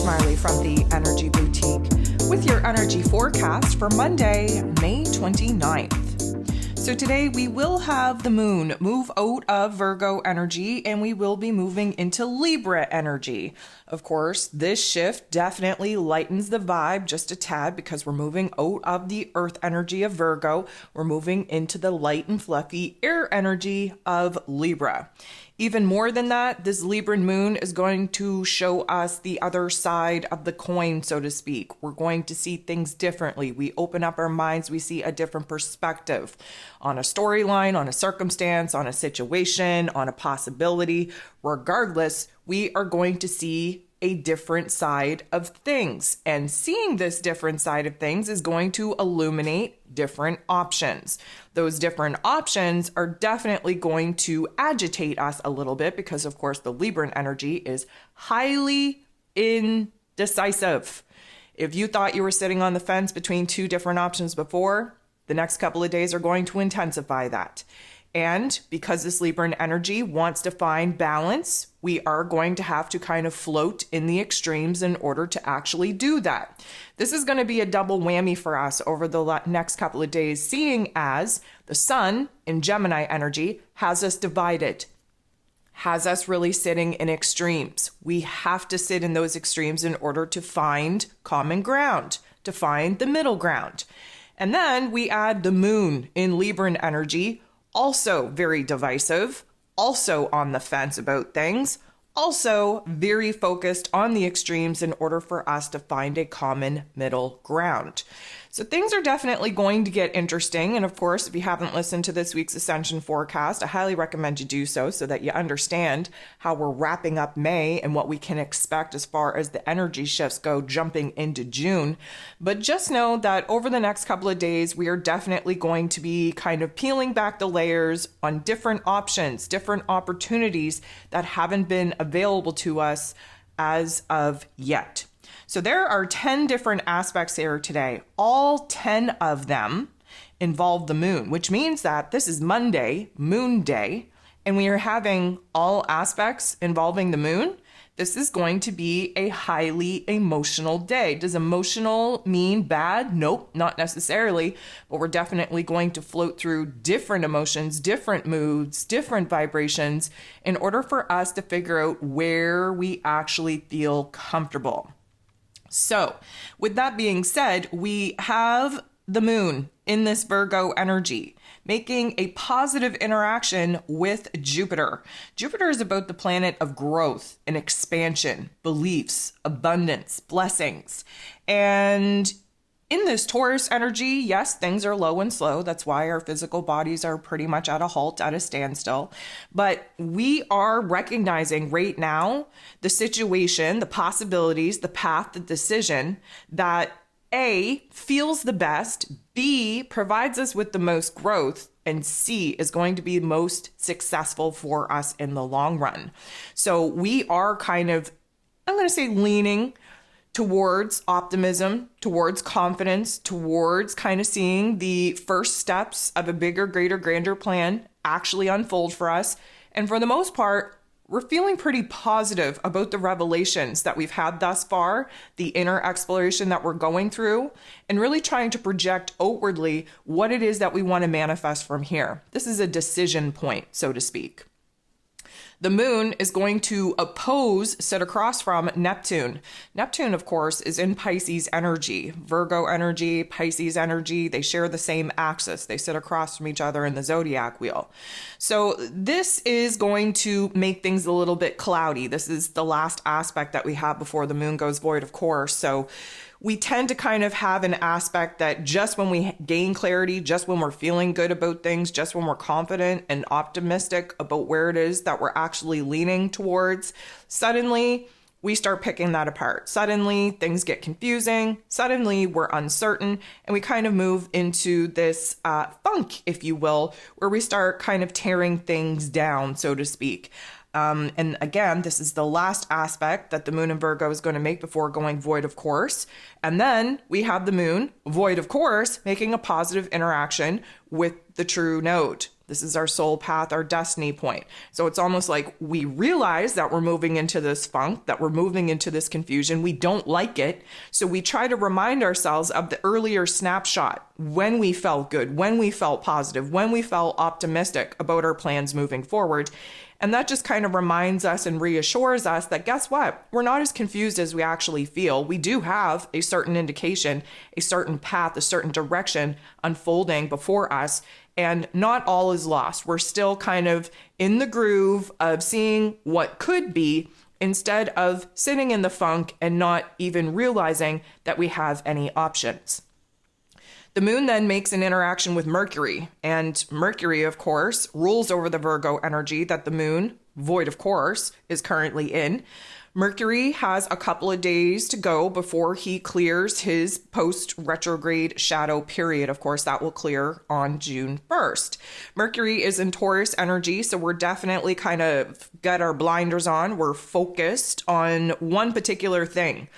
Smiley from the Energy Boutique with your energy forecast for Monday, May 29th. So today we will have the moon move out of Virgo energy and we will be moving into Libra energy. Of course, this shift definitely lightens the vibe just a tad because we're moving out of the earth energy of Virgo. We're moving into the light and fluffy air energy of Libra. Even more than that, this Libran moon is going to show us the other side of the coin, so to speak. We're going to see things differently. We open up our minds, we see a different perspective on a storyline, on a circumstance, on a situation, on a possibility. Regardless, we are going to see a different side of things. And seeing this different side of things is going to illuminate different options. Those different options are definitely going to agitate us a little bit because, of course, the Libran energy is highly indecisive. If you thought you were sitting on the fence between two different options before, the next couple of days are going to intensify that. And because this Libran energy wants to find balance, we are going to have to kind of float in the extremes in order to actually do that. This is going to be a double whammy for us over the next couple of days, seeing as the sun in Gemini energy has us divided, has us really sitting in extremes. We have to sit in those extremes in order to find common ground, to find the middle ground. And then we add the moon in Libran energy, also very divisive, also on the fence about things, also very focused on the extremes in order for us to find a common middle ground. So things are definitely going to get interesting. And of course, if you haven't listened to this week's Ascension forecast, I highly recommend you do so that you understand how we're wrapping up May and what we can expect as far as the energy shifts go jumping into June. But just know that over the next couple of days, we are definitely going to be kind of peeling back the layers on different options, different opportunities that haven't been available to us as of yet. So there are 10 different aspects here today. All 10 of them involve the moon, which means that this is Monday, Moon Day, and we are having all aspects involving the moon. This is going to be a highly emotional day. Does emotional mean bad? Nope, not necessarily, but we're definitely going to float through different emotions, different moods, different vibrations in order for us to figure out where we actually feel comfortable. So with that being said, we have the moon in this Virgo energy making a positive interaction with Jupiter. Jupiter is about the planet of growth and expansion, beliefs, abundance, blessings. And in this Taurus energy, yes, things are low and slow. That's why our physical bodies are pretty much at a halt, at a standstill. But we are recognizing right now the situation, the possibilities, the path, the decision that A, feels the best, B, provides us with the most growth, and C is going to be most successful for us in the long run. So we are kind of, I'm going to say, leaning towards optimism, towards confidence, towards kind of seeing the first steps of a bigger, greater, grander plan actually unfold for us. And for the most part, we're feeling pretty positive about the revelations that we've had thus far, the inner exploration that we're going through, and really trying to project outwardly what it is that we want to manifest from here. This is a decision point, so to speak. The moon is going to sit across from Neptune. Neptune, of course, is in Pisces energy, Virgo energy, Pisces energy. They share the same axis. They sit across from each other in the zodiac wheel. So this is going to make things a little bit cloudy. This is the last aspect that we have before the moon goes void, of course. So we tend to kind of have an aspect that just when we gain clarity, just when we're feeling good about things, just when we're confident and optimistic about where it is that we're actually leaning towards, suddenly we start picking that apart. Suddenly things get confusing. Suddenly we're uncertain, and we kind of move into this funk, if you will, where we start kind of tearing things down, so to speak. And again, this is the last aspect that the moon in Virgo is going to make before going void, of course. And then we have the moon, void, of course, making a positive interaction with the true node, This is our soul path, our destiny point. So it's almost like we realize that we're moving into this funk, that we're moving into this confusion. We don't like it. So we try to remind ourselves of the earlier snapshot, when we felt good, when we felt positive, when we felt optimistic about our plans moving forward. And that just kind of reminds us and reassures us that, guess what? We're not as confused as we actually feel. We do have a certain indication, a certain path, a certain direction unfolding before us. And not all is lost. We're still kind of in the groove of seeing what could be, instead of sitting in the funk and not even realizing that we have any options. The moon then makes an interaction with Mercury, and Mercury, of course, rules over the Virgo energy that the moon, void of course, is currently in. Mercury has a couple of days to go before he clears his post-retrograde shadow period. Of course, that will clear on June 1st. Mercury is in Taurus energy, so we're definitely kind of got our blinders on. We're focused on one particular thing.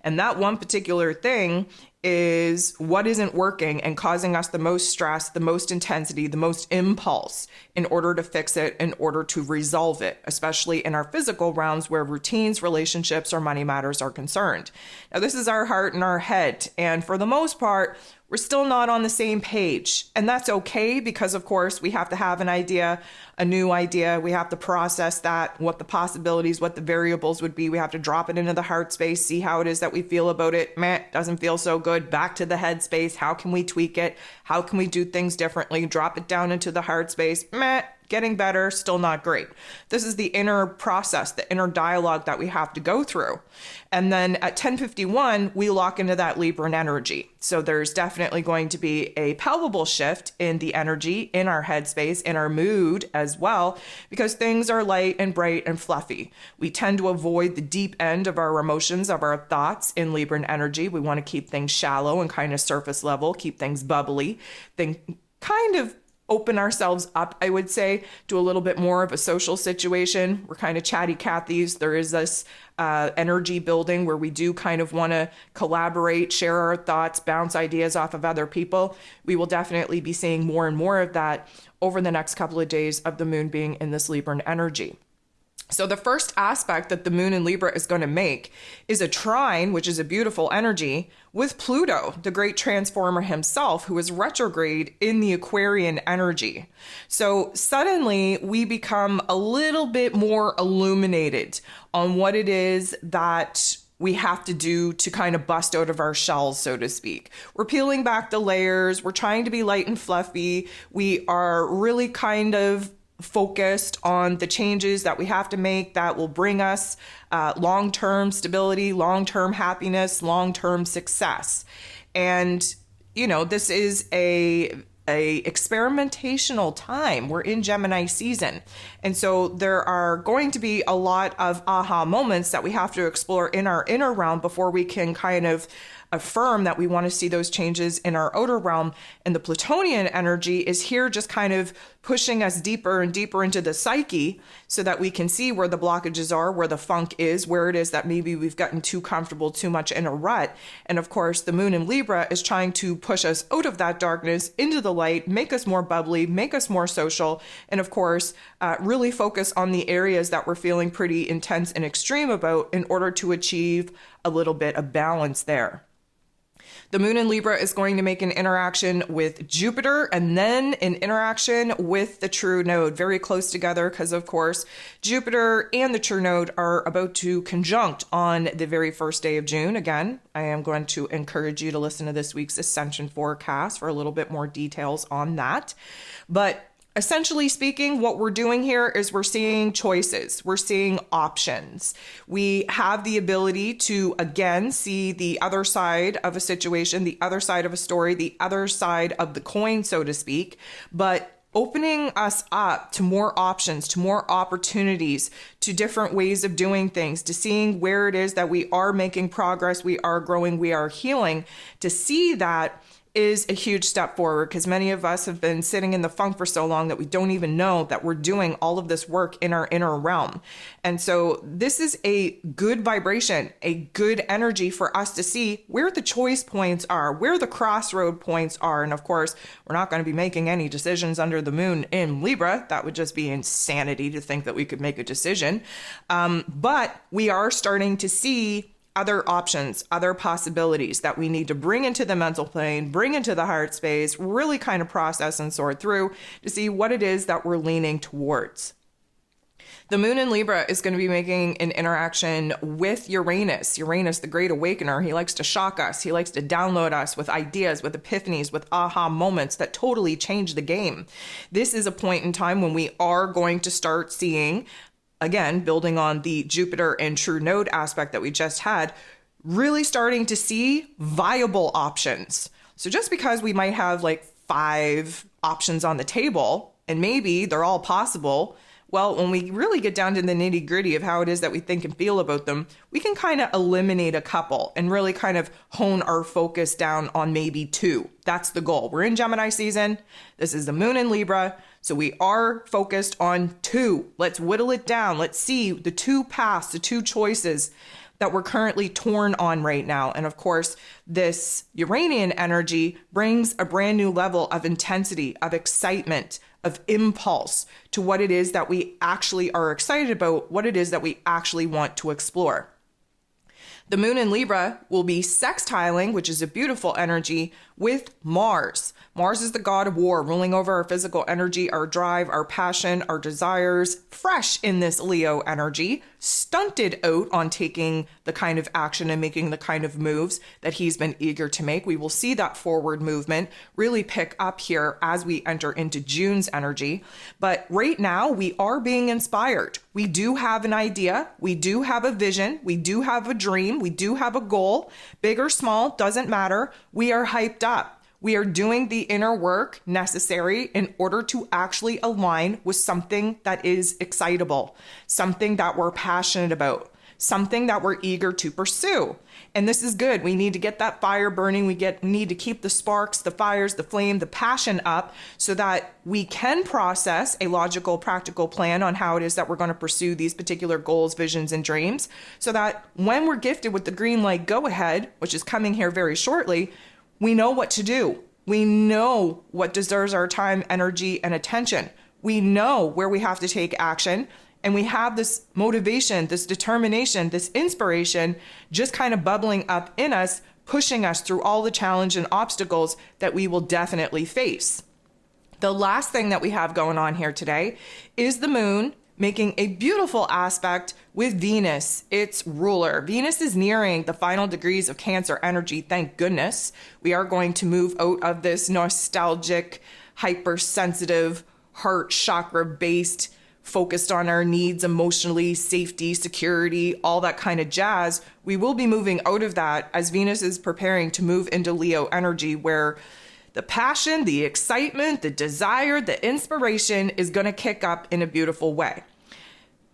And that one particular thing is what isn't working and causing us the most stress, the most intensity, the most impulse in order to fix it, in order to resolve it, especially in our physical realms where routines, relationships, or money matters are concerned. Now, this is our heart and our head. And for the most part, we're still not on the same page. And that's okay because, of course, we have to have an idea, a new idea. We have to process that, what the possibilities, what the variables would be. We have to drop it into the heart space, see how it is that we feel about it. Meh, doesn't feel so good. Back to the head space. How can we tweak it? How can we do things differently? Drop it down into the heart space. Meh, getting better, still not great. This is the inner process, the inner dialogue that we have to go through. And then at 10:51, we lock into that Libran energy. So there's definitely going to be a palpable shift in the energy, in our headspace, in our mood as well, because things are light and bright and fluffy. We tend to avoid the deep end of our emotions, of our thoughts in Libran energy. We want to keep things shallow and kind of surface level, keep things bubbly, kind of open ourselves up, I would say, to a little bit more of a social situation. We're kind of chatty Cathys. There is this energy building where we do kind of want to collaborate, share our thoughts, bounce ideas off of other people. We will definitely be seeing more and more of that over the next couple of days of the moon being in this Libran energy. So the first aspect that the moon in Libra is going to make is a trine, which is a beautiful energy, with Pluto, the great transformer himself, who is retrograde in the Aquarian energy. So suddenly we become a little bit more illuminated on what it is that we have to do to kind of bust out of our shells, so to speak. We're peeling back the layers. We're trying to be light and fluffy. We are really kind of focused on the changes that we have to make that will bring us long-term stability, long-term happiness, long-term success. And, you know, this is a experimentational time. We're in Gemini season. And so there are going to be a lot of aha moments that we have to explore in our inner realm before we can kind of affirm that we want to see those changes in our outer realm. And the Plutonian energy is here just kind of pushing us deeper and deeper into the psyche so that we can see where the blockages are, where the funk is, where it is that maybe we've gotten too comfortable, too much in a rut. And of course, the moon in Libra is trying to push us out of that darkness into the light, make us more bubbly, make us more social, and of course, really focus on the areas that we're feeling pretty intense and extreme about in order to achieve a little bit of balance there. The moon in Libra is going to make an interaction with Jupiter and then an interaction with the true node, very close together because, of course, Jupiter and the true node are about to conjunct on the very first day of June. Again, I am going to encourage you to listen to this week's Ascension forecast for a little bit more details on that. But essentially speaking, what we're doing here is we're seeing choices. We're seeing options. We have the ability to, again, see the other side of a situation, the other side of a story, the other side of the coin, so to speak, but opening us up to more options, to more opportunities, to different ways of doing things, to seeing where it is that we are making progress, we are growing, we are healing, to see that is a huge step forward, because many of us have been sitting in the funk for so long that we don't even know that we're doing all of this work in our inner realm. And so this is a good vibration, a good energy for us to see where the choice points are, where the crossroad points are. And of course, we're not going to be making any decisions under the moon in Libra. That would just be insanity to think that we could make a decision. But we are starting to see other options, other possibilities that we need to bring into the mental plane, bring into the heart space, really kind of process and sort through to see what it is that we're leaning towards. The moon in Libra is going to be making an interaction with Uranus. Uranus, the great awakener. He likes to shock us. He likes to download us with ideas, with epiphanies, with aha moments that totally change the game. This is a point in time when we are going to start seeing, again, building on the Jupiter and true node aspect that we just had, really starting to see viable options. So just because we might have like 5 options on the table, and maybe they're all possible, well, when we really get down to the nitty gritty of how it is that we think and feel about them, we can kind of eliminate a couple and really kind of hone our focus down on maybe 2. That's the goal. We're in Gemini season. This is the moon in Libra. So we are focused on 2. Let's whittle it down. Let's see the 2 paths, the 2 choices that we're currently torn on right now. And of course, this Uranian energy brings a brand new level of intensity, of excitement, of impulse to what it is that we actually are excited about, what it is that we actually want to explore. The moon in Libra will be sextiling, which is a beautiful energy, with Mars. Mars is the god of war, ruling over our physical energy, our drive, our passion, our desires, fresh in this Leo energy, stunted out on taking the kind of action and making the kind of moves that he's been eager to make. We will see that forward movement really pick up here as we enter into June's energy. But right now, we are being inspired. We do have an idea. We do have a vision. We do have a dream. We do have a goal. Big or small, doesn't matter. We are hyped up. We are doing the inner work necessary in order to actually align with something that is excitable, something that we're passionate about, something that we're eager to pursue. And this is good. We need to get that fire burning. We need to keep the sparks, the fires, the flame, the passion up so that we can process a logical, practical plan on how it is that we're going to pursue these particular goals, visions, and dreams, so that when we're gifted with the green light go ahead, which is coming here very shortly, we know what to do. We know what deserves our time, energy, and attention. We know where we have to take action. And we have this motivation, this determination, this inspiration just kind of bubbling up in us, pushing us through all the challenge and obstacles that we will definitely face. The last thing that we have going on here today is the moon making a beautiful aspect with Venus, its ruler. Venus is nearing the final degrees of Cancer energy, thank goodness. We are going to move out of this nostalgic, hypersensitive, heart chakra-based, focused on our needs emotionally, safety, security, all that kind of jazz. We will be moving out of that as Venus is preparing to move into Leo energy, where the passion, the excitement, the desire, the inspiration is going to kick up in a beautiful way.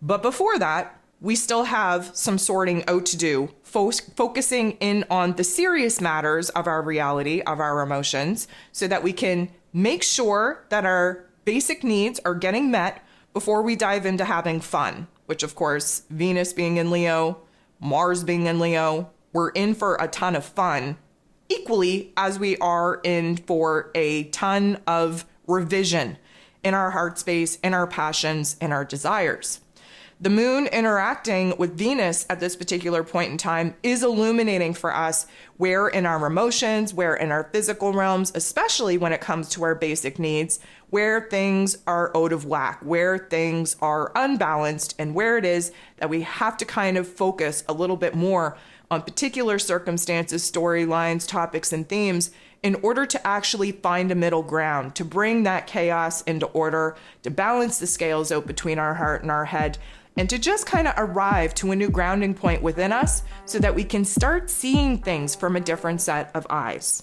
But before that, we still have some sorting out to do, focusing in on the serious matters of our reality, of our emotions, so that we can make sure that our basic needs are getting met before we dive into having fun, which of course, Venus being in Leo, Mars being in Leo, we're in for a ton of fun, equally as we are in for a ton of revision in our heart space, in our passions, in our desires. The moon interacting with Venus at this particular point in time is illuminating for us where in our emotions, where in our physical realms, especially when it comes to our basic needs, where things are out of whack, where things are unbalanced, and where it is that we have to kind of focus a little bit more on particular circumstances, storylines, topics, and themes in order to actually find a middle ground, to bring that chaos into order, to balance the scales out between our heart and our head, and to just kind of arrive to a new grounding point within us so that we can start seeing things from a different set of eyes.